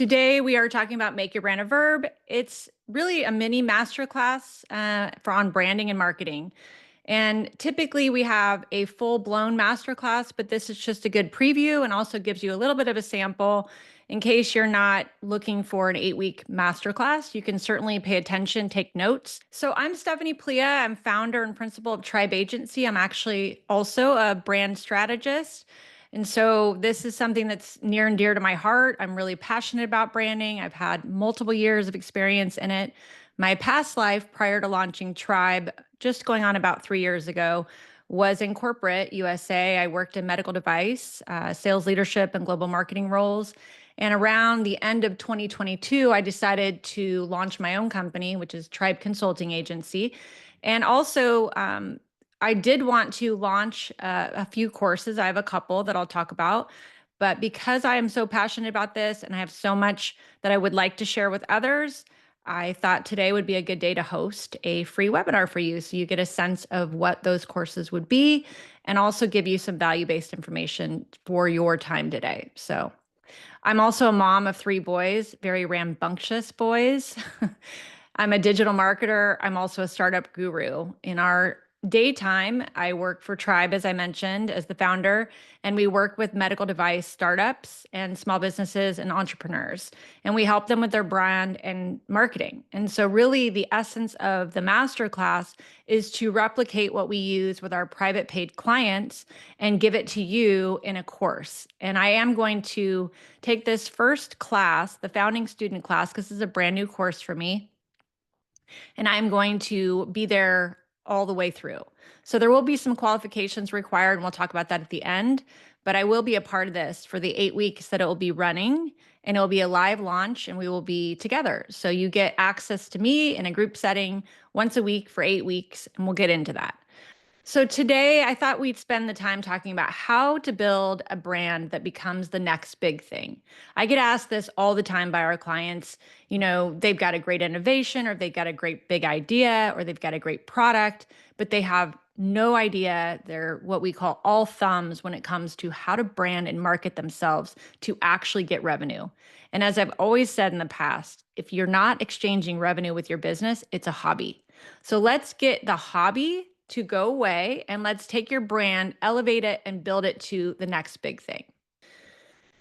Today, we are talking about Make Your Brand a Verb. It's really a mini masterclass for on branding and marketing. And typically, we have a full-blown masterclass, but this is just a good preview and also gives you a little bit of a sample in case you're not looking for an 8-week masterclass. You can certainly pay attention, take notes. So I'm Stephanie Pliha. I'm founder and principal of Tribe Agency. I'm actually also a brand strategist. And so this is something that's near and dear to my heart. I'm really passionate about branding. I've had multiple years of experience in it. My past life prior to launching Tribe, just going on about 3 years ago, was in corporate USA. I worked in medical device, sales leadership, and global marketing roles. And around the end of 2022, I decided to launch my own company, which is Tribe Consulting Agency. And also, I did want to launch a few courses. I have a couple that I'll talk about. But because I am so passionate about this and I have so much that I would like to share with others, I thought today would be a good day to host a free webinar for you so you get a sense of what those courses would be and also give you some value-based information for your time today. So I'm also a mom of 3 boys, very rambunctious boys. I'm a digital marketer. I'm also a startup guru. In our daytime, I work for Tribe, as I mentioned, as the founder, and we work with medical device startups and small businesses and entrepreneurs, and we help them with their brand and marketing. And so really the essence of the masterclass is to replicate what we use with our private paid clients and give it to you in a course. And I am going to take this first class, the founding student class, because this is a brand new course for me, and I'm going to be there all the way through. So there will be some qualifications required, and we'll talk about that at the end, but I will be a part of this for the 8 weeks that it will be running, and it will be a live launch, and we will be together. So you get access to me in a group setting once a week for 8 weeks, and we'll get into that. So today I thought we'd spend the time talking about how to build a brand that becomes the next big thing. I get asked this all the time by our clients. They've got a great innovation or they've got a great big idea or they've got a great product, but they have no idea. They're what we call all thumbs when it comes to how to brand and market themselves to actually get revenue. And as I've always said in the past, if you're not exchanging revenue with your business, it's a hobby. So let's get the hobby to go away and let's take your brand, elevate it, and build it to the next big thing.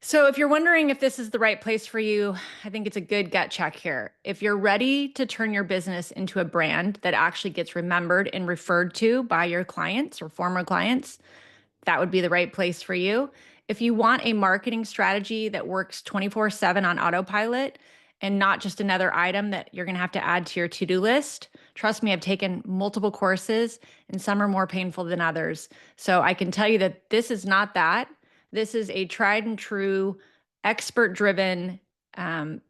So if you're wondering if this is the right place for you, I think it's a good gut check here. If you're ready to turn your business into a brand that actually gets remembered and referred to by your clients or former clients, that would be the right place for you. If you want a marketing strategy that works 24/7 on autopilot and not just another item that you're going to have to add to your to-do list, trust me, I've taken multiple courses and some are more painful than others. So I can tell you that this is not that. This is a tried and true, expert-driven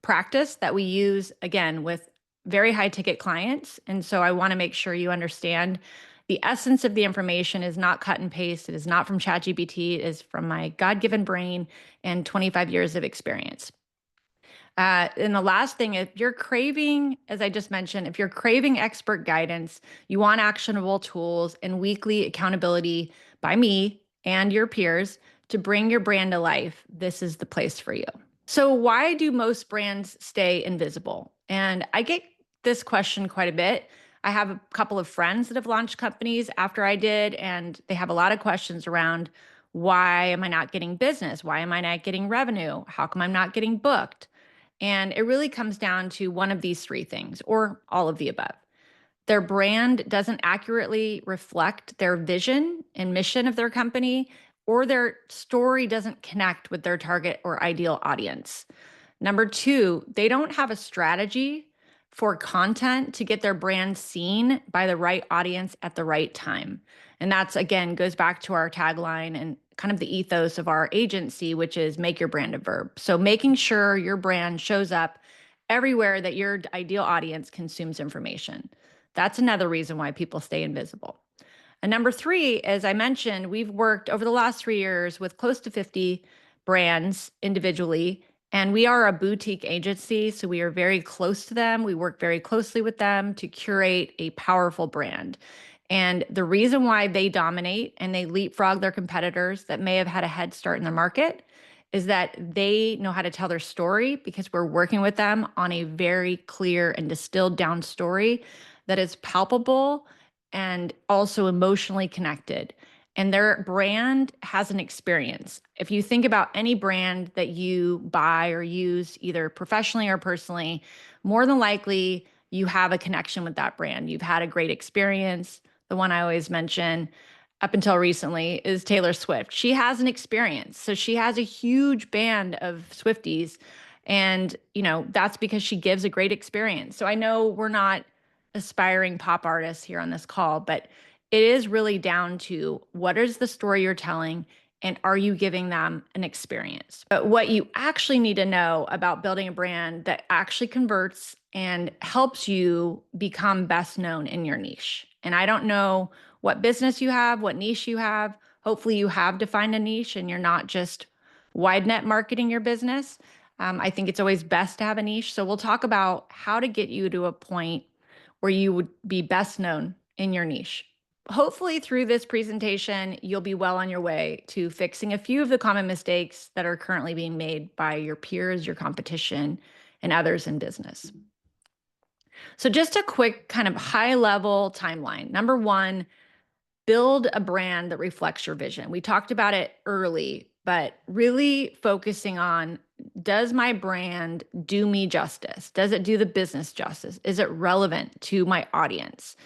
practice that we use, again, with very high ticket clients. And so I want to make sure you understand the essence of the information is not cut and paste. It is not from ChatGPT. It is from my God-given brain and 25 years of experience. And the last thing, if you're craving, as I just mentioned, if you're craving expert guidance, you want actionable tools and weekly accountability by me and your peers to bring your brand to life, this is the place for you. So why do most brands stay invisible? And I get this question quite a bit. I have a couple of friends that have launched companies after I did, and they have a lot of questions around why am I not getting business? Why am I not getting revenue? How come I'm not getting booked? And it really comes down to one of these 3 things, or all of the above. Their brand doesn't accurately reflect their vision and mission of their company, or their story doesn't connect with their target or ideal audience. Number 2, they don't have a strategy for content to get their brand seen by the right audience at the right time. And that's, again, goes back to our tagline and kind of the ethos of our agency, which is make your brand a verb. So making sure your brand shows up everywhere that your ideal audience consumes information. That's another reason why people stay invisible. And number 3, as I mentioned, we've worked over the last 3 years with close to 50 brands individually, and we are a boutique agency, so we are very close to them. We work very closely with them to curate a powerful brand. And the reason why they dominate and they leapfrog their competitors that may have had a head start in the market is that they know how to tell their story because we're working with them on a very clear and distilled down story that is palpable and also emotionally connected. And their brand has an experience. If you think about any brand that you buy or use, either professionally or personally, more than likely you have a connection with that brand. You've had a great experience. The one I always mention up until recently is Taylor Swift. She has an experience. So she has a huge band of Swifties. And, that's because she gives a great experience. So I know we're not aspiring pop artists here on this call, but it is really down to what is the story you're telling and are you giving them an experience? But what you actually need to know about building a brand that actually converts and helps you become best known in your niche. And I don't know what business you have, what niche you have. Hopefully you have defined a niche and you're not just wide net marketing your business. I think it's always best to have a niche. So we'll talk about how to get you to a point where you would be best known in your niche. Hopefully through this presentation, you'll be well on your way to fixing a few of the common mistakes that are currently being made by your peers, your competition, and others in business. So just a quick kind of high level timeline. Number one, build a brand that reflects your vision. We talked about it early, but really focusing on, does my brand do me justice? Does it do the business justice? Is it relevant to my audience?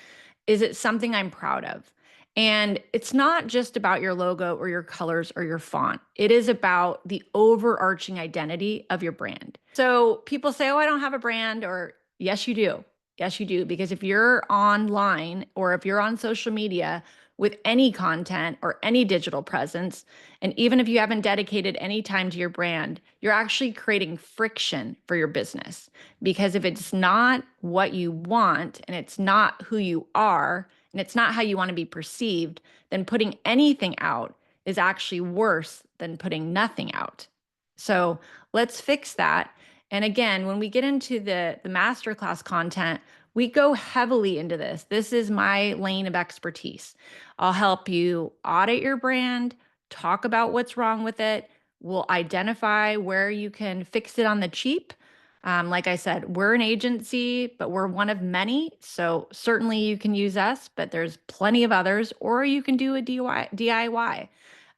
Is it something I'm proud of? And it's not just about your logo or your colors or your font. It is about the overarching identity of your brand. So people say, oh, I don't have a brand, or yes, you do. Yes, you do. Because if you're online or if you're on social media with any content or any digital presence, and even if you haven't dedicated any time to your brand, you're actually creating friction for your business. Because if it's not what you want and it's not who you are and it's not how you want to be perceived, then putting anything out is actually worse than putting nothing out. So let's fix that. And again, when we get into the masterclass content, we go heavily into this. This is my lane of expertise. I'll help you audit your brand, talk about what's wrong with it. We'll identify where you can fix it on the cheap. Like I said, we're an agency, but we're one of many. So certainly you can use us, but there's plenty of others, or you can do a DIY.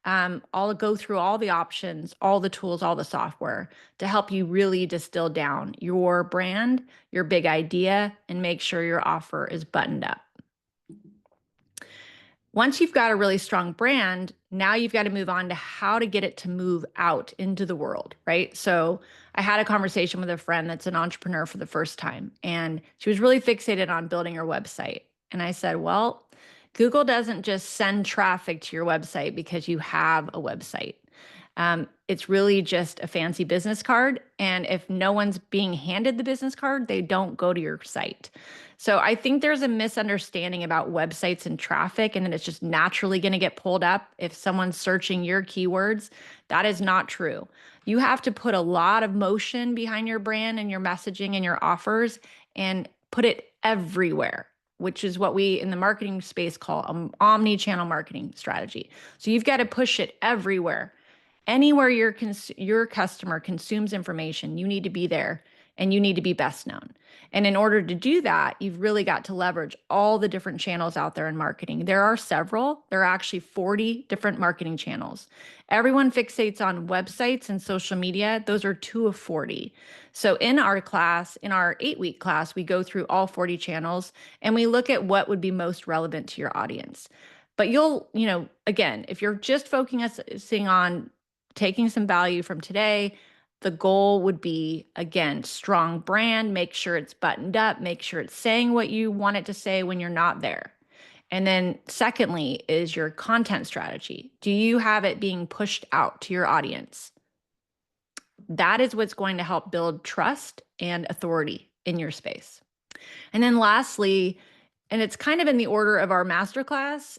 I'll go through all the options, all the tools, all the software to help you really distill down your brand, your big idea, and make sure your offer is buttoned up. Once you've got a really strong brand, now you've got to move on to how to get it to move out into the world, right? So I had a conversation with a friend that's an entrepreneur for the first time, and she was really fixated on building her website. And I said, well, Google doesn't just send traffic to your website because you have a website. It's really just a fancy business card. And if no one's being handed the business card, they don't go to your site. So I think there's a misunderstanding about websites and traffic, and then it's just naturally going to get pulled up if someone's searching your keywords. That is not true. You have to put a lot of motion behind your brand and your messaging and your offers and put it everywhere, which is what we in the marketing space call an omni-channel marketing strategy. So you've got to push it everywhere. Anywhere your customer consumes information, you need to be there and you need to be best known. And in order to do that, you've really got to leverage all the different channels out there in marketing. There are several. There are actually 40 different marketing channels. Everyone fixates on websites and social media. Those are 2 of 40. So in our class, in our 8-week class, we go through all 40 channels and we look at what would be most relevant to your audience. But you'll, again, if you're just focusing on taking some value from today, the goal would be, again, strong brand, make sure it's buttoned up, make sure it's saying what you want it to say when you're not there. And then secondly is your content strategy. Do you have it being pushed out to your audience? That is what's going to help build trust and authority in your space. And then lastly, and it's kind of in the order of our masterclass,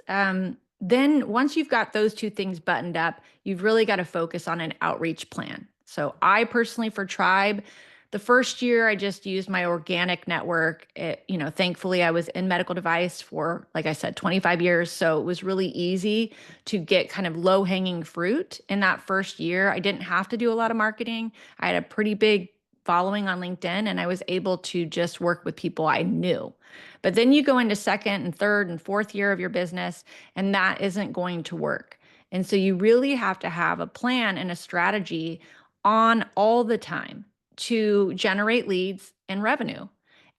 then once you've got those 2 things buttoned up, you've really got to focus on an outreach plan. So I personally, for Tribe, The first year, I just used my organic network. Thankfully, I was in medical device for, like I said, 25 years. So it was really easy to get kind of low hanging fruit in that first year. I didn't have to do a lot of marketing. I had a pretty big following on LinkedIn, and I was able to just work with people I knew. But then you go into second and third and fourth year of your business, and that isn't going to work. And so you really have to have a plan and a strategy on all the time to generate leads and revenue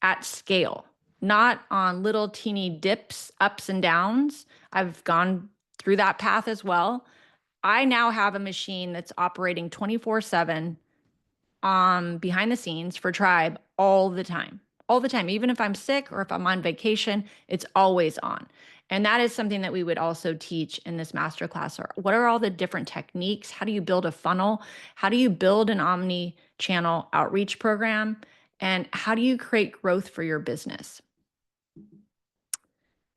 at scale, not on little teeny dips, ups and downs. I've gone through that path as well. I now have a machine that's operating 24/7 behind the scenes for Tribe all the time. All the time. Even if I'm sick or if I'm on vacation, it's always on. And that is something that we would also teach in this masterclass. Or what are all the different techniques? How do you build a funnel? How do you build an omni-channel outreach program? And how do you create growth for your business?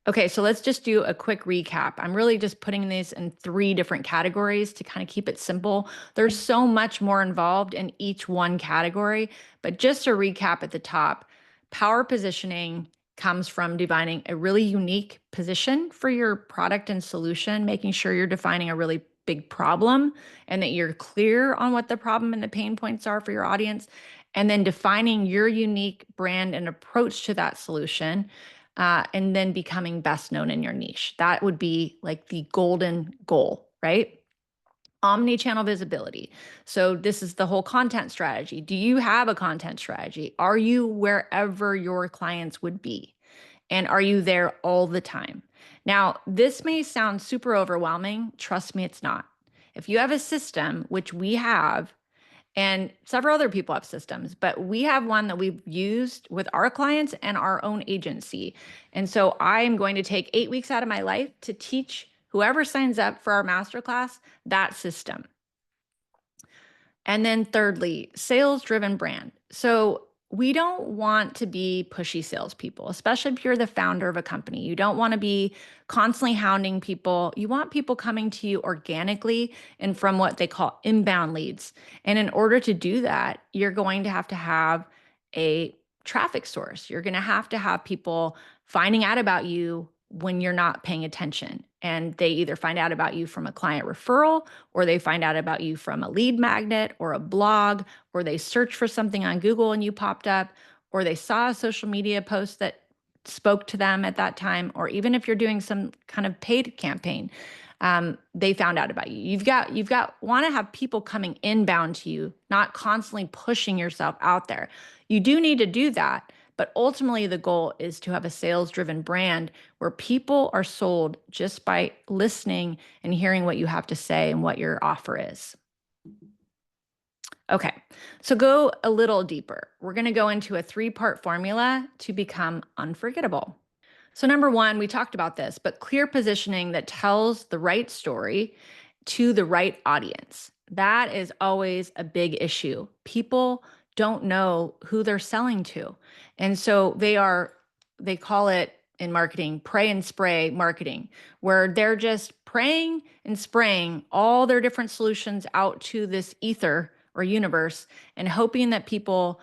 Okay, so let's just do a quick recap. I'm really just putting these in 3 different categories to kind of keep it simple. There's so much more involved in each one category, but just to recap at the top, power positioning comes from defining a really unique position for your product and solution, making sure you're defining a really big problem and that you're clear on what the problem and the pain points are for your audience, and then defining your unique brand and approach to that solution, and then becoming best known in your niche. That would be like the golden goal, right? Omni-channel visibility. So this is the whole content strategy. Do you have a content strategy? Are you wherever your clients would be? And are you there all the time? Now, this may sound super overwhelming. Trust me, it's not. If you have a system, which we have, and several other people have systems, but we have one that we've used with our clients and our own agency. And so I am going to take 8 weeks out of my life to teach whoever signs up for our masterclass that system. And then thirdly, sales-driven brand. So we don't want to be pushy salespeople, especially if you're the founder of a company. You don't want to be constantly hounding people. You want people coming to you organically and from what they call inbound leads. And in order to do that, you're going to have a traffic source. You're going to have people finding out about you when you're not paying attention. And they either find out about you from a client referral, or they find out about you from a lead magnet or a blog, or they search for something on Google and you popped up, or they saw a social media post that spoke to them at that time, or even if you're doing some kind of paid campaign, they found out about you. Want to have people coming inbound to you, not constantly pushing yourself out there. You do need to do that. But ultimately, the goal is to have a sales-driven brand where people are sold just by listening and hearing what you have to say and what your offer is. Okay, so go a little deeper. We're going to go into a 3-part formula to become unforgettable. So number 1, we talked about this, but clear positioning that tells the right story to the right audience. That is always a big issue. People don't know who they're selling to. And so they call it in marketing, pray and spray marketing, where they're just praying and spraying all their different solutions out to this ether or universe and hoping that people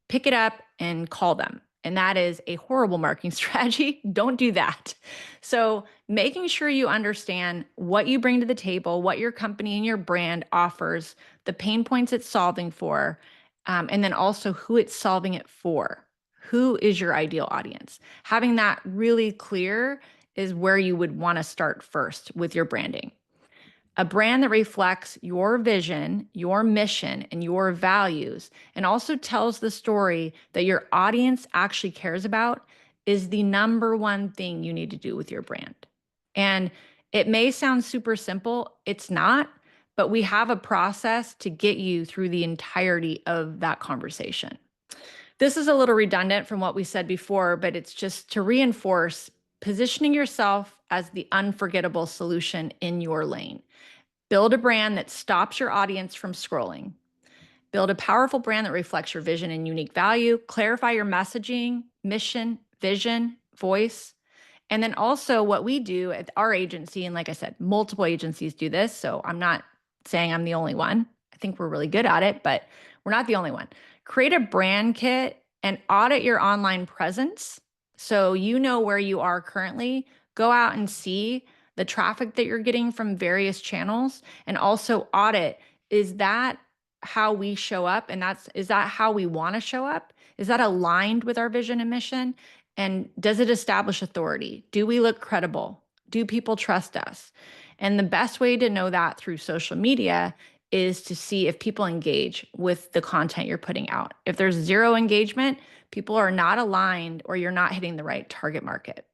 pick it up and call them. And that is a horrible marketing strategy. Don't do that. So making sure you understand what you bring to the table, what your company and your brand offers, the pain points it's solving for, and then also who it's solving it for. Who is your ideal audience? Having that really clear is where you would want to start first with your branding. A brand that reflects your vision, your mission, and your values, and also tells the story that your audience actually cares about is the number one thing you need to do with your brand. And it may sound super simple. It's not, but we have a process to get you through the entirety of that conversation. This is a little redundant from what we said before, but it's just to reinforce positioning yourself as the unforgettable solution in your lane. Build a brand that stops your audience from scrolling. Build a powerful brand that reflects your vision and unique value. Clarify your messaging, mission, vision, voice. And then also what we do at our agency, and like I said, multiple agencies do this, so I'm not saying I'm the only one. I think we're really good at it, but we're not the only one. Create a brand kit and audit your online presence so you know where you are currently. Go out and see the traffic that you're getting from various channels and also audit, is that how we show up? And is that how we want to show up? Is that aligned with our vision and mission? And does it establish authority? Do we look credible? Do people trust us? And the best way to know that through social media is to see if people engage with the content you're putting out. If there's zero engagement, people are not aligned or you're not hitting the right target market.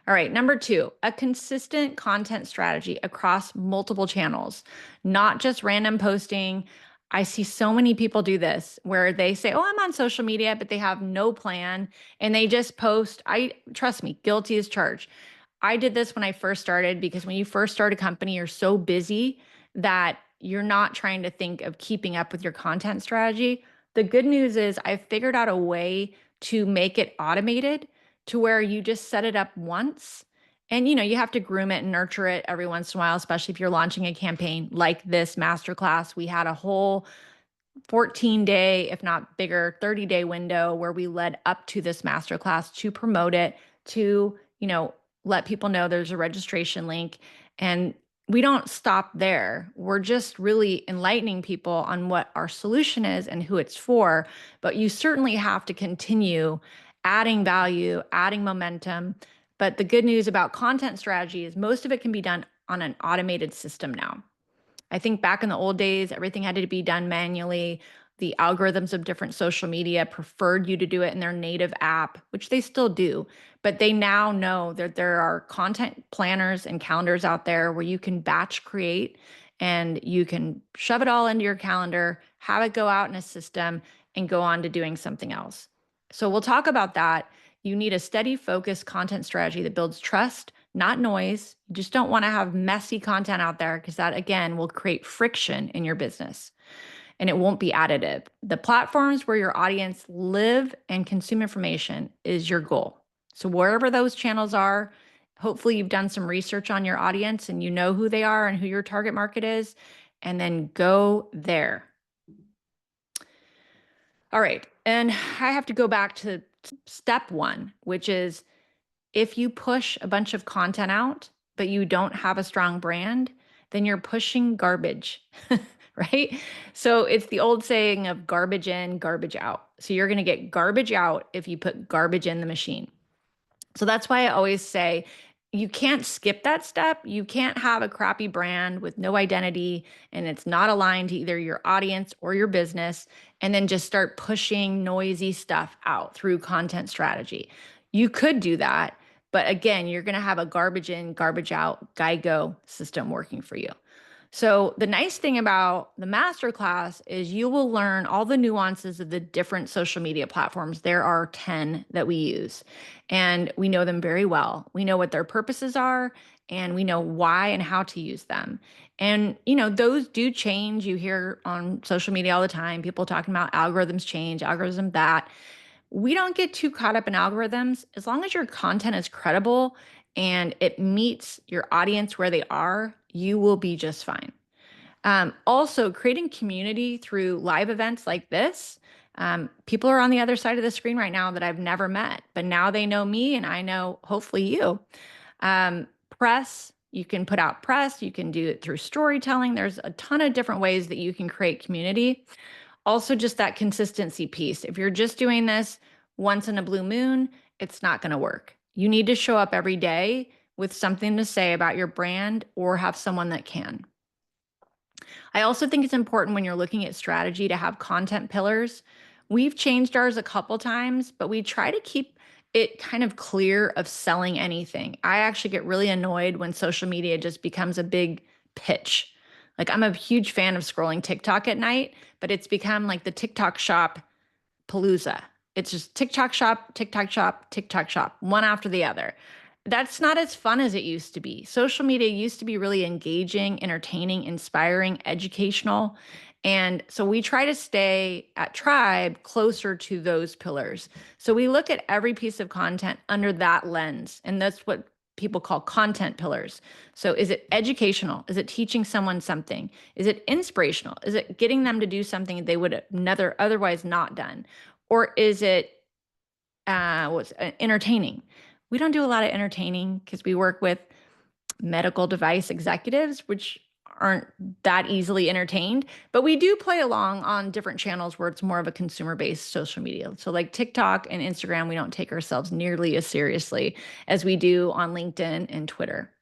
All right, number 2, a consistent content strategy across multiple channels, not just random posting. I see so many people do this where they say, "Oh, I'm on social media," but they have no plan and they just post. Trust me, guilty as charged. I did this when I first started because when you first start a company, you're so busy that you're not trying to think of keeping up with your content strategy. The good news is I've figured out a way to make it automated to where you just set it up once and you have to groom it and nurture it every once in a while, especially if you're launching a campaign like this masterclass. We had a whole 14-day, if not bigger, 30-day window where we led up to this masterclass to promote it, to, let people know there's a registration link. And we don't stop there. We're just really enlightening people on what our solution is and who it's for. But you certainly have to continue adding value, adding momentum. But the good news about content strategy is most of it can be done on an automated system now. I think back in the old days, everything had to be done manually. The algorithms of different social media preferred you to do it in their native app, which they still do. But they now know that there are content planners and calendars out there where you can batch create and you can shove it all into your calendar, have it go out in a system, and go on to doing something else. So we'll talk about that. You need a steady, focused content strategy that builds trust, not noise. You just don't want to have messy content out there because that, again, will create friction in your business and it won't be additive. The platforms where your audience live and consume information is your goal. So wherever those channels are, hopefully you've done some research on your audience and you know who they are and who your target market is, and then go there. All right. And I have to go back to step 1, which is if you push a bunch of content out, but you don't have a strong brand, then you're pushing garbage, right? So it's the old saying of garbage in, garbage out. So you're going to get garbage out if you put garbage in the machine. So that's why I always say you can't skip that step. You can't have a crappy brand with no identity and it's not aligned to either your audience or your business, and then just start pushing noisy stuff out through content strategy. You could do that, but again, you're going to have a garbage in, garbage out, go system working for you. So the nice thing about the masterclass is you will learn all the nuances of the different social media platforms. There are 10 that we use, and we know them very well. We know what their purposes are, and we know why and how to use them. And, those do change. You hear on social media all the time, people talking about algorithms change, algorithm that. We don't get too caught up in algorithms. As long as your content is credible and it meets your audience where they are, you will be just fine. Also, creating community through live events like this. People are on the other side of the screen right now that I've never met, but now they know me and I know hopefully you. Press, you can put out press, you can do it through storytelling. There's a ton of different ways that you can create community. Also, just that consistency piece. If you're just doing this once in a blue moon, it's not going to work. You need to show up every day with something to say about your brand or have someone that can. I also think it's important when you're looking at strategy to have content pillars. We've changed ours a couple times, but we try to keep it kind of clear of selling anything. I actually get really annoyed when social media just becomes a big pitch. Like, I'm a huge fan of scrolling TikTok at night, but it's become like the TikTok shop palooza. It's just TikTok shop, TikTok shop, TikTok shop, one after the other. That's not as fun as it used to be. Social media used to be really engaging, entertaining, inspiring, educational. And so we try to stay at Tribe closer to those pillars. So we look at every piece of content under that lens. And that's what people call content pillars. So is it educational? Is it teaching someone something? Is it inspirational? Is it getting them to do something they would have never otherwise not done? Or is it entertaining? We don't do a lot of entertaining because we work with medical device executives, which aren't that easily entertained, but we do play along on different channels where it's more of a consumer-based social media. So like TikTok and Instagram, we don't take ourselves nearly as seriously as we do on LinkedIn and Twitter.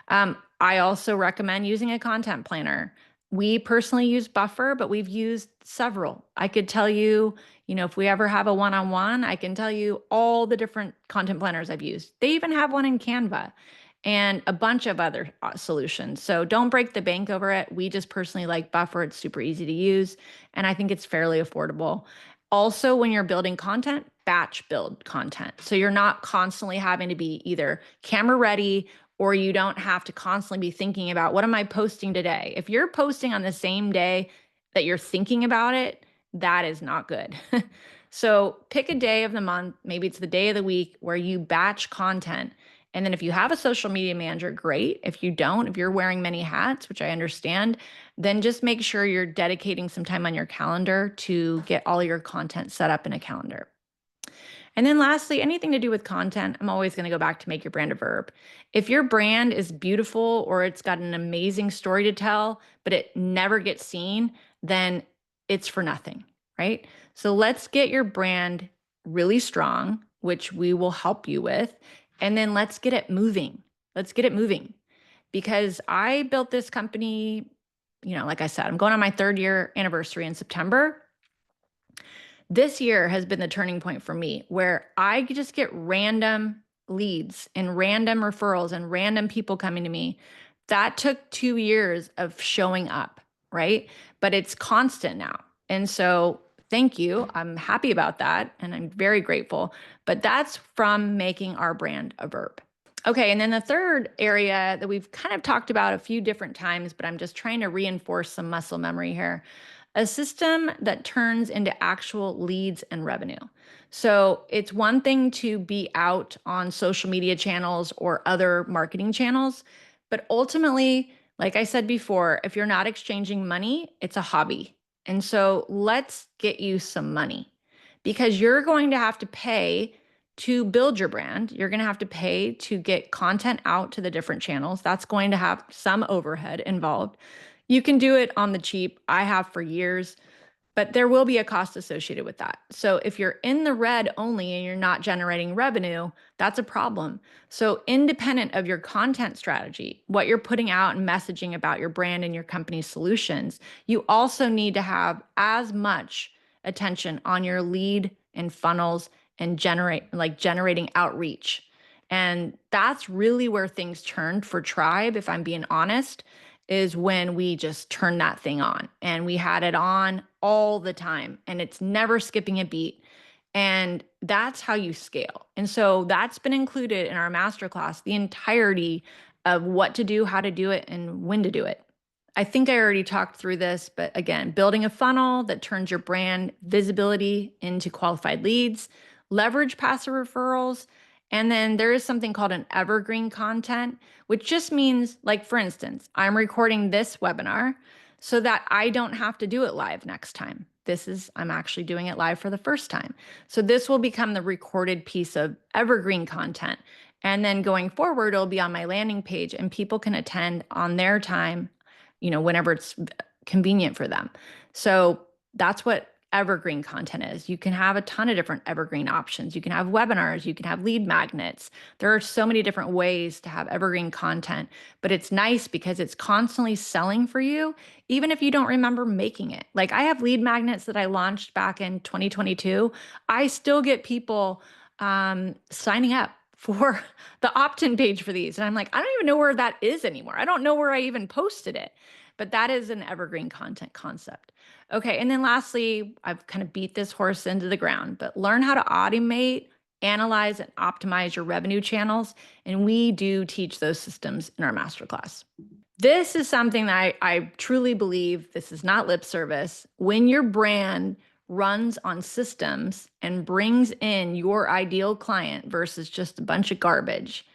I also recommend using a content planner. We personally use Buffer, but we've used several. I could tell you, if we ever have a one-on-one, I can tell you all the different content planners I've used. They even have one in Canva and a bunch of other solutions. So don't break the bank over it. We just personally like Buffer. It's super easy to use, and I think it's fairly affordable. Also, when you're building content, batch build content. So you're not constantly having to be either camera ready, or you don't have to constantly be thinking about, what am I posting today? If you're posting on the same day that you're thinking about it, that is not good. So pick a day of the month, maybe it's the day of the week, where you batch content. And then if you have a social media manager, great. If you don't, if you're wearing many hats, which I understand, then just make sure you're dedicating some time on your calendar to get all your content set up in a calendar. And then lastly, anything to do with content, I'm always going to go back to make your brand a verb. If your brand is beautiful or it's got an amazing story to tell, but it never gets seen, then it's for nothing, right? So let's get your brand really strong, which we will help you with. And then let's get it moving. Let's get it moving. Because I built this company, like I said, I'm going on my 3rd year anniversary in September. This year has been the turning point for me, where I just get random leads and random referrals and random people coming to me. That took 2 years of showing up, right? But it's constant now. And so thank you. I'm happy about that. And I'm very grateful. But that's from making our brand a verb. Okay, and then the third area that we've kind of talked about a few different times, but I'm just trying to reinforce some muscle memory here. A system that turns into actual leads and revenue. So it's one thing to be out on social media channels or other marketing channels, but ultimately, like I said before, if you're not exchanging money, it's a hobby. And so let's get you some money, because you're going to have to pay to build your brand. You're going to have to pay to get content out to the different channels. That's going to have some overhead involved. You can do it on the cheap. I have for years, but there will be a cost associated with that. So if you're in the red only and you're not generating revenue, that's a problem. So independent of your content strategy, what you're putting out and messaging about your brand and your company's solutions, you also need to have as much attention on your lead and funnels and generating outreach. And that's really where things turned for Tribe, if I'm being honest, is when we just turned that thing on, and we had it on all the time, and it's never skipping a beat. And that's how you scale. And so that's been included in our masterclass, the entirety of what to do, how to do it, and when to do it. I think I already talked through this, but again, building a funnel that turns your brand visibility into qualified leads, leverage passive referrals, and then there is something called an evergreen content, which just means, like, for instance, I'm recording this webinar so that I don't have to do it live next time. I'm actually doing it live for the first time. So this will become the recorded piece of evergreen content. And then going forward, it'll be on my landing page and people can attend on their time, whenever it's convenient for them. So that's what evergreen content is. You can have a ton of different evergreen options. You can have webinars, you can have lead magnets. There are so many different ways to have evergreen content, but it's nice because it's constantly selling for you, even if you don't remember making it. Like, I have lead magnets that I launched back in 2022. I still get people signing up for the opt-in page for these. And I'm like, I don't even know where that is anymore. I don't know where I even posted it, but that is an evergreen content concept. Okay, and then lastly, I've kind of beat this horse into the ground, but learn how to automate, analyze, and optimize your revenue channels. And we do teach those systems in our masterclass. This is something that I truly believe, this is not lip service. When your brand runs on systems and brings in your ideal client versus just a bunch of garbage,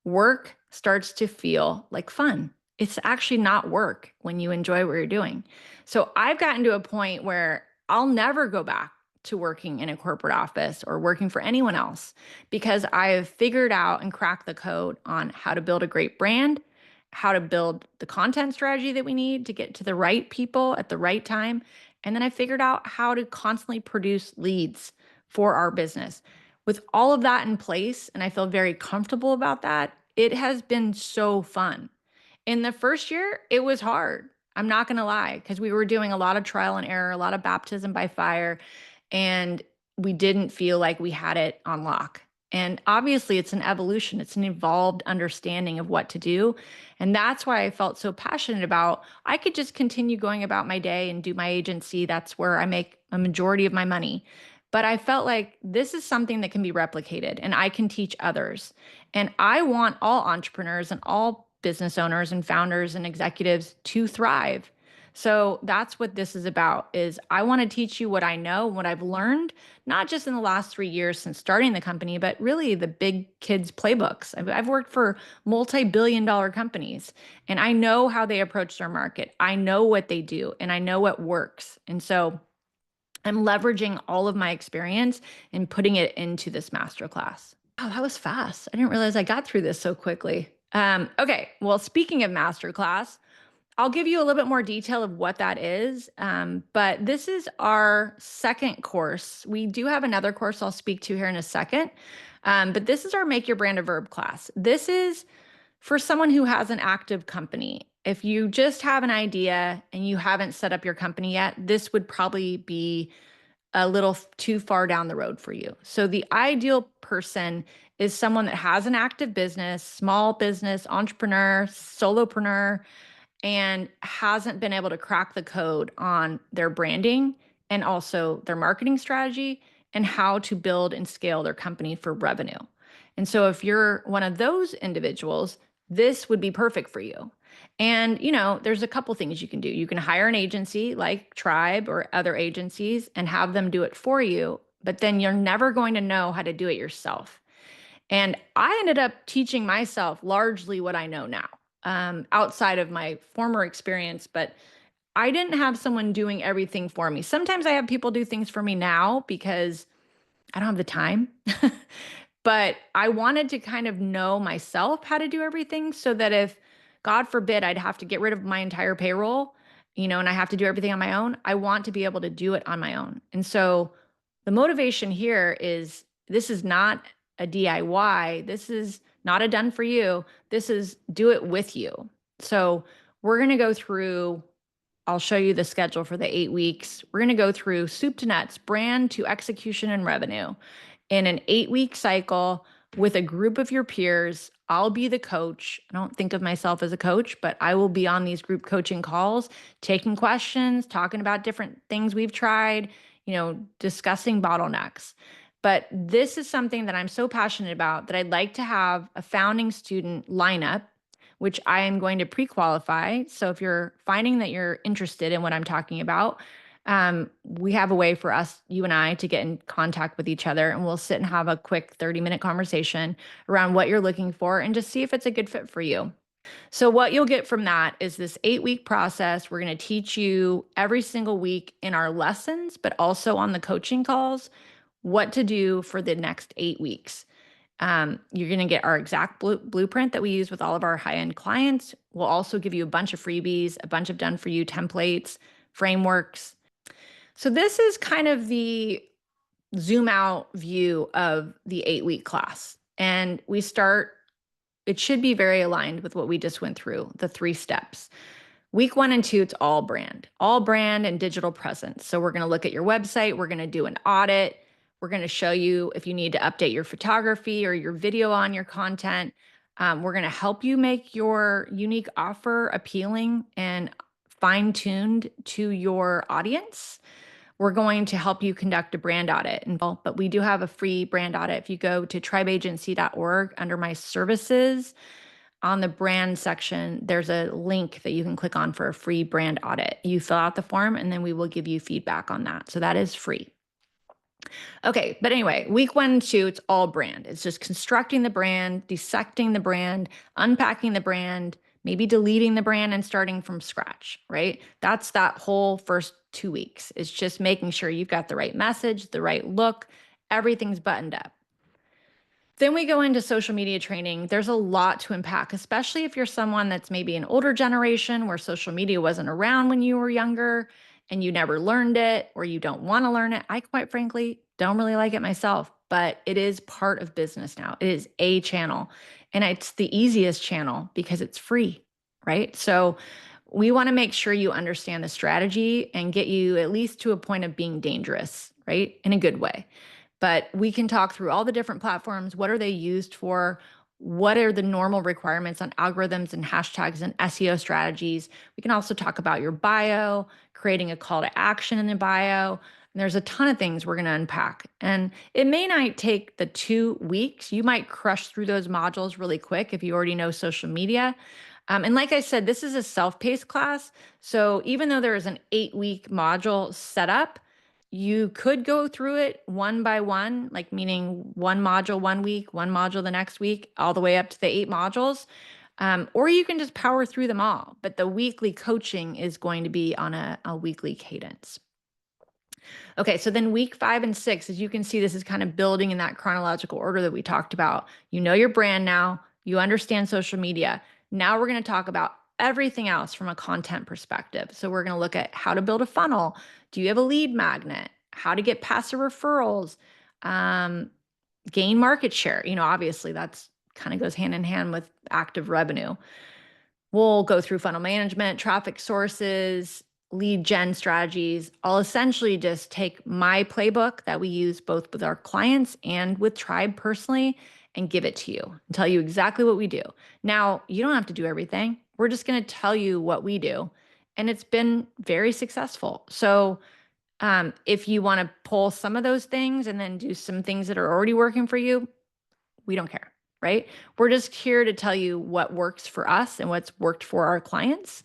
work starts to feel like fun. It's actually not work when you enjoy what you're doing. So I've gotten to a point where I'll never go back to working in a corporate office or working for anyone else because I have figured out and cracked the code on how to build a great brand, how to build the content strategy that we need to get to the right people at the right time. And then I figured out how to constantly produce leads for our business. With all of that in place, and I feel very comfortable about that, it has been so fun. In the first year, it was hard. I'm not going to lie, because we were doing a lot of trial and error, a lot of baptism by fire, and we didn't feel like we had it on lock. And obviously, it's an evolution, it's an evolved understanding of what to do. And that's why I felt so passionate about I could just continue going about my day and do my agency. That's where I make a majority of my money. But I felt like this is something that can be replicated and I can teach others. And I want all entrepreneurs and all business owners and founders and executives to thrive. So that's what this is about is I want to teach you what I know, what I've learned, not just in the last 3 years since starting the company, but really the big kids playbooks. I've worked for multi-billion-dollar companies and I know how they approach their market. I know what they do and I know what works. And so I'm leveraging all of my experience and putting it into this masterclass. Oh, that was fast. I didn't realize I got through this so quickly. Okay, well, speaking of masterclass, I'll give you a little bit more detail of what that is. But this is our second course. We do have another course I'll speak to here in a second. But this is our Make Your Brand a Verb class. This is for someone who has an active company. If you just have an idea and you haven't set up your company yet, this would probably be a little too far down the road for you. So the ideal person is someone that has an active business, small business, entrepreneur, solopreneur, and hasn't been able to crack the code on their branding and also their marketing strategy and how to build and scale their company for revenue. And so if you're one of those individuals, this would be perfect for you. And, there's a couple things you can do. You can hire an agency like Tribe or other agencies and have them do it for you, but then you're never going to know how to do it yourself. And I ended up teaching myself largely what I know now, outside of my former experience, but I didn't have someone doing everything for me. Sometimes I have people do things for me now because I don't have the time. But I wanted to kind of know myself how to do everything so that if, God forbid, I'd have to get rid of my entire payroll, and I have to do everything on my own, I want to be able to do it on my own. And so the motivation here is this is not a DIY. This is not a done for you. This is do it with you. So we're going to go through, I'll show you the schedule for the 8 weeks. We're going to go through soup to nuts, brand to execution and revenue in an 8 week cycle with a group of your peers. I'll be the coach. I don't think of myself as a coach, but I will be on these group coaching calls, taking questions, talking about different things we've tried, discussing bottlenecks. But this is something that I'm so passionate about that I'd like to have a founding student lineup, which I am going to pre-qualify. So if you're finding that you're interested in what I'm talking about, we have a way for us, you and I, to get in contact with each other, and we'll sit and have a quick 30-minute conversation around what you're looking for and just see if it's a good fit for you. So what you'll get from that is this 8 week process. We're going to teach you every single week in our lessons, but also on the coaching calls, what to do for the next 8 weeks. You're going to get our exact blueprint that we use with all of our high-end clients. We'll also give you a bunch of freebies, a bunch of done-for-you templates, frameworks. So this is kind of the zoom out view of the 8 week class. And it should be very aligned with what we just went through, the 3 steps. Week 1 and 2, it's all brand and digital presence. So we're going to look at your website. We're going to do an audit. We're going to show you if you need to update your photography or your video on your content. We're going to help you make your unique offer appealing and fine-tuned to your audience. We're going to help you conduct a brand audit. But we do have a free brand audit. If you go to tribeagency.org under my services, on the brand section, there's a link that you can click on for a free brand audit. You fill out the form and then we will give you feedback on that. So that is free. Okay, but anyway, week 1 and 2, it's all brand. It's just constructing the brand, dissecting the brand, unpacking the brand, maybe deleting the brand and starting from scratch, right? That's that whole first 2 weeks. It's just making sure you've got the right message, the right look, everything's buttoned up. Then we go into social media training. There's a lot to unpack, especially if you're someone that's maybe an older generation where social media wasn't around when you were younger and you never learned it or you don't want to learn it. I quite frankly don't really like it myself, but it is part of business now. It is a channel and it's the easiest channel because it's free, right? So we want to make sure you understand the strategy and get you at least to a point of being dangerous, right? In a good way. But we can talk through all the different platforms. What are they used for? What are the normal requirements on algorithms and hashtags and SEO strategies? We can also talk about your bio, creating a call to action in the bio. And there's a ton of things we're going to unpack. And it may not take the 2 weeks. You might crush through those modules really quick if you already know social media. And like I said, this is a self-paced class. So even though there is an 8-week module set up, you could go through it one by one, like meaning one module 1 week, one module the next week, all the way up to the 8 modules. Or you can just power through them all. But the weekly coaching is going to be on a weekly cadence. Okay, so then week 5 and 6, as you can see, this is kind of building in that chronological order that we talked about. You know your brand now, you understand social media. Now we're going to talk about everything else from a content perspective. So we're going to look at how to build a funnel. Do you have a lead magnet? How to get passive referrals? Um, Gain market share. Obviously that's kind of goes hand in hand with active revenue. We'll go through funnel management, traffic sources, lead gen strategies. I'll essentially just take my playbook that we use both with our clients and with Tribe personally and give it to you and tell you exactly what we do. Now, you don't have to do everything. We're just going to tell you what we do. And it's been very successful. So if you want to pull some of those things and then do some things that are already working for you, we don't care, right? We're just here to tell you what works for us and what's worked for our clients.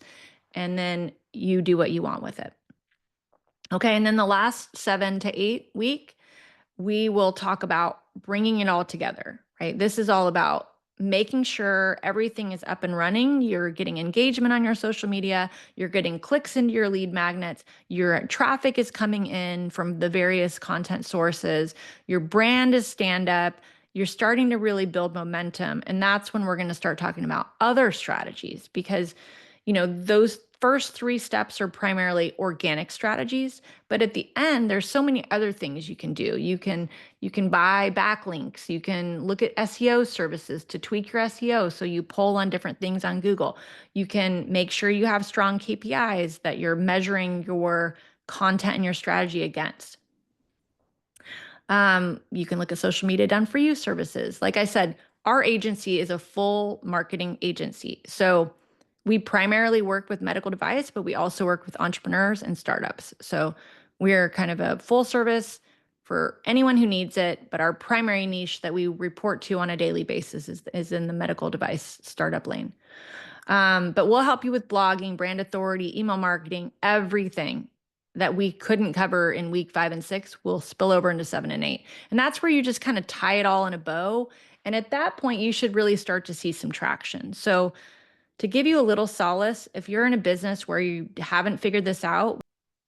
And then you do what you want with it. Okay. And then the last 7 to 8 week, we will talk about bringing it all together, right? This is all about making sure everything is up and running. You're getting engagement on your social media. You're getting clicks into your lead magnets. Your traffic is coming in from the various content sources. Your brand is stand up. You're starting to really build momentum. And that's when we're going to start talking about other strategies because, those first 3 steps are primarily organic strategies, but at the end there's so many other things you can do. You can buy backlinks, you can look at SEO services to tweak your SEO so you pull on different things on Google. You can make sure you have strong KPIs that you're measuring your content and your strategy against. You can look at social media done for you services. Like I said, our agency is a full marketing agency. So we primarily work with medical device, but we also work with entrepreneurs and startups. So we're kind of a full service for anyone who needs it, but our primary niche that we report to on a daily basis is in the medical device startup lane. But we'll help you with blogging, brand authority, email marketing, everything that we couldn't cover in week 5 and 6 will spill over into 7 and 8. And that's where you just kind of tie it all in a bow. And at that point, you should really start to see some traction. So to give you a little solace, if you're in a business where you haven't figured this out,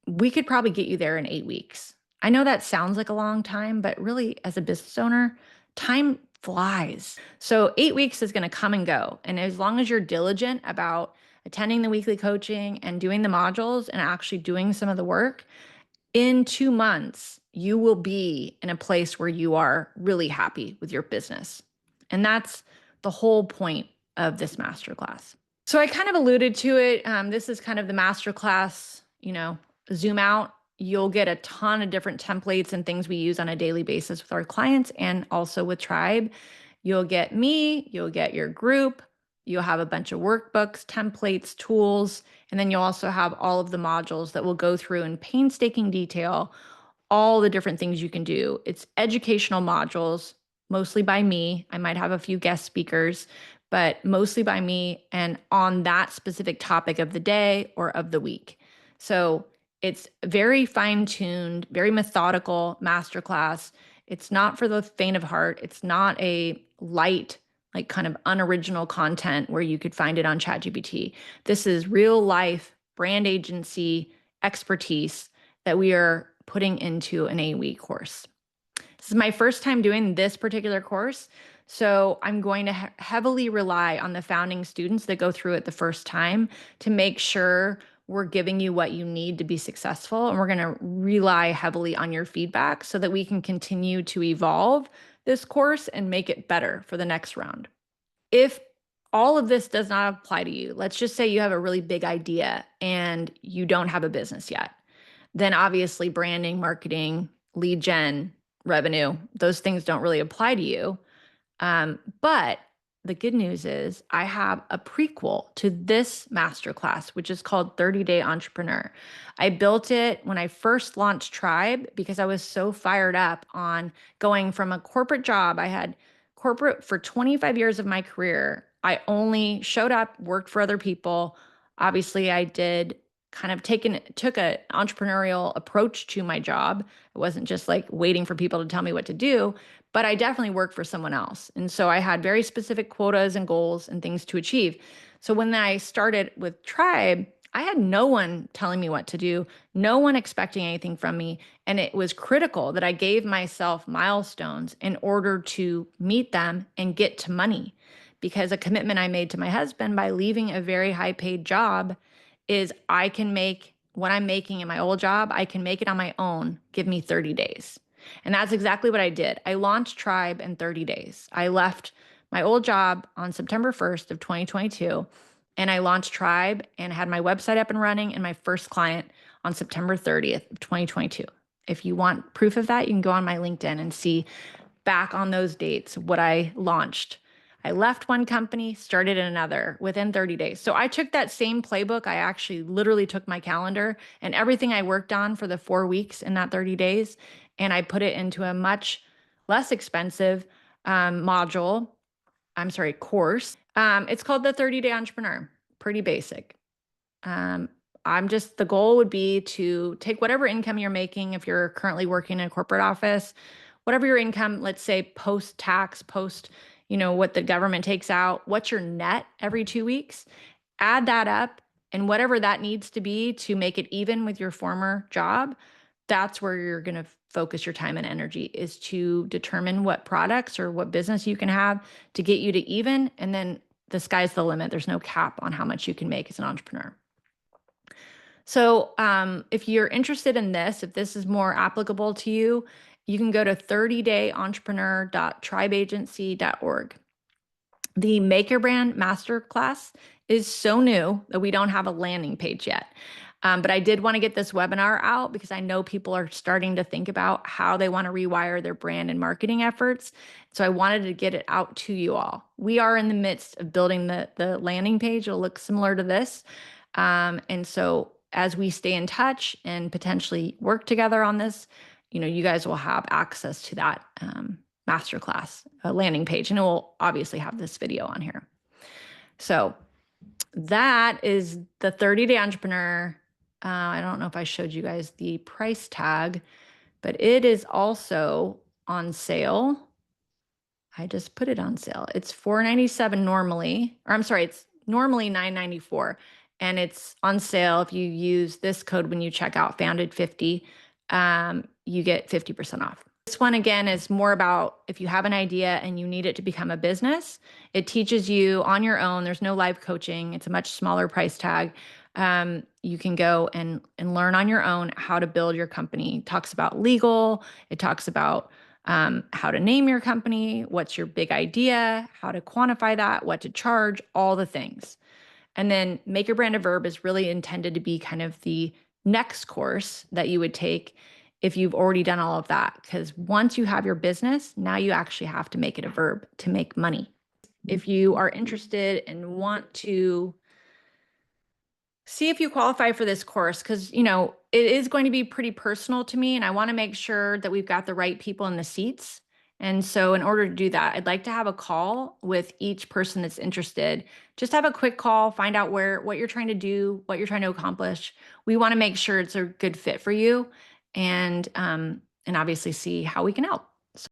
we could probably get you there in 8 weeks. I know that sounds like a long time, but really, as a business owner, time flies. So 8 weeks is going to come and go. And as long as you're diligent about attending the weekly coaching and doing the modules and actually doing some of the work, in 2 months, you will be in a place where you are really happy with your business. And that's the whole point of this masterclass. So I kind of alluded to it. This is kind of the masterclass, zoom out. You'll get a ton of different templates and things we use on a daily basis with our clients and also with Tribe. You'll get me, you'll get your group, you'll have a bunch of workbooks, templates, tools, and then you'll also have all of the modules that will go through in painstaking detail all the different things you can do. It's educational modules, mostly by me. I might have a few guest speakers, but mostly by me and on that specific topic of the day or of the week. So It's very fine-tuned, very methodical masterclass. It's not for the faint of heart. It's not a light, like kind of unoriginal content where you could find it on ChatGPT. This is real life brand agency expertise that we are putting into an 8-week course. This is my first time doing this particular course, so I'm going to heavily rely on the founding students that go through it the first time to make sure we're giving you what you need to be successful. And we're going to rely heavily on your feedback so that we can continue to evolve this course and make it better for the next round. If all of this does not apply to you, let's just say you have a really big idea and you don't have a business yet, then obviously branding, marketing, lead gen, revenue, those things don't really apply to you. But the good news is I have a prequel to this masterclass, which is called 30-Day Entrepreneur. I built it when I first launched Tribe because I was so fired up on going from a corporate job. I had corporate for 25 years of my career. I only showed up, worked for other people. Obviously, I did kind of took an entrepreneurial approach to my job. It wasn't just like waiting for people to tell me what to do, but I definitely worked for someone else. And so I had very specific quotas and goals and things to achieve. So when I started with Tribe, I had no one telling me what to do, no one expecting anything from me. And it was critical that I gave myself milestones in order to meet them and get to money. Because a commitment I made to my husband by leaving a very high paid job is I can make what I'm making in my old job, I can make it on my own. Give me 30 days. And that's exactly what I did. I launched Tribe in 30 days. I left my old job on September 1st of 2022, and I launched Tribe and had my website up and running and my first client on September 30th of 2022. If you want proof of that, you can go on my LinkedIn and see back on those dates what I launched. I left one company, started another within 30 days. So I took that same playbook. I actually literally took my calendar and everything I worked on for the 4 weeks in that 30 days, and I put it into a much less expensive course. It's called the 30-Day Entrepreneur. Pretty basic. The goal would be to take whatever income you're making if you're currently working in a corporate office, whatever your income, let's say post-tax, what the government takes out, what's your net every 2 weeks, add that up, and whatever that needs to be to make it even with your former job, that's where you're going to focus your time and energy, is to determine what products or what business you can have to get you to even, and then the sky's the limit. There's no cap on how much you can make as an entrepreneur. So if you're interested in this, if this is more applicable to you, you can go to 30dayentrepreneur.tribeagency.org. The Make Your Brand Masterclass is so new that we don't have a landing page yet. But I did want to get this webinar out because I know people are starting to think about how they want to rewire their brand and marketing efforts. So I wanted to get it out to you all. We are in the midst of building the landing page. It'll look similar to this. And so as we stay in touch and potentially work together on this, you guys will have access to that masterclass landing page, and it will obviously have this video on here. So that is the 30-Day Entrepreneur. I don't know if I showed you guys the price tag, but it is also on sale. I just put it on sale. It's $497 normally, or I'm sorry, it's normally $994, and it's on sale. If you use this code when you check out, Founded50, you get 50% off. This one, again, is more about if you have an idea and you need it to become a business. It teaches you on your own. There's no live coaching. It's a much smaller price tag. You can go and learn on your own how to build your company. It talks about legal. It talks about how to name your company, what's your big idea, how to quantify that, what to charge, all the things. And then Make Your Brand a Verb is really intended to be kind of the next course that you would take if you've already done all of that. Because once you have your business, now you actually have to make it a verb to make money. If you are interested and want to see if you qualify for this course, because, it is going to be pretty personal to me, and I want to make sure that we've got the right people in the seats. And so in order to do that, I'd like to have a call with each person that's interested. Just have a quick call, find out what you're trying to do, what you're trying to accomplish. We want to make sure it's a good fit for you and obviously see how we can help.